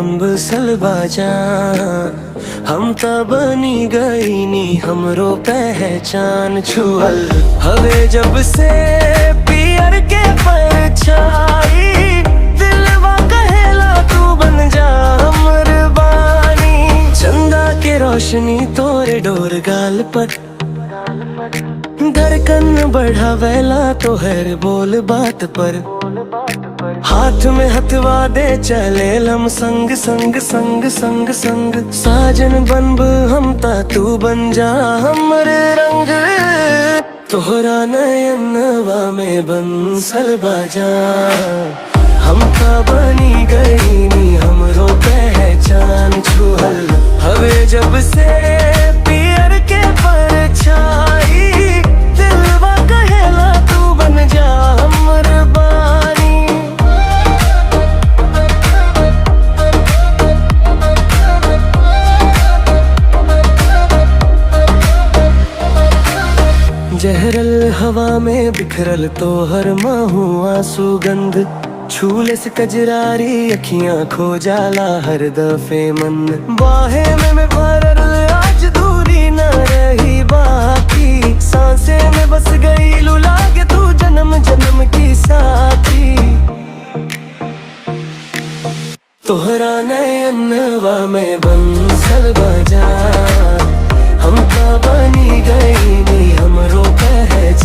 बम्बसल बाजा हम ता बनी गई नी हमरो पहचान छुअल हवे जब से पियर के परछाई दिलवा कहेला तू बन जा हमर बानी चंदा के रोशनी तोरे डोर गाल पर धड़कन बढ़ावेला तो हर बोल बात पर हाथ में हथवा दे चले हम संग संग संग संग संग साजन बनब हम ता तू बन जा हमरे रंग तोहरा नयनवा में बंसल बाजा हम ता बनी गई नी हमरो पहचान छुअल हवे जब से पियर के परछाई दिलवा कहेला तू बन जा हमर बानी जहरल हवा में बिखरल तोहर महुआ सुगंध छूले से कजरारी अखियां खो जाला हर दफे मन बाहे में मैं भरल आज दूरी न रही बाकी सांसे में बस गई लागे तू जन्म जन्म की साथी तोहरा नयनवा में बंसल बाजा हम ता बनी गई नी हमरो पहचान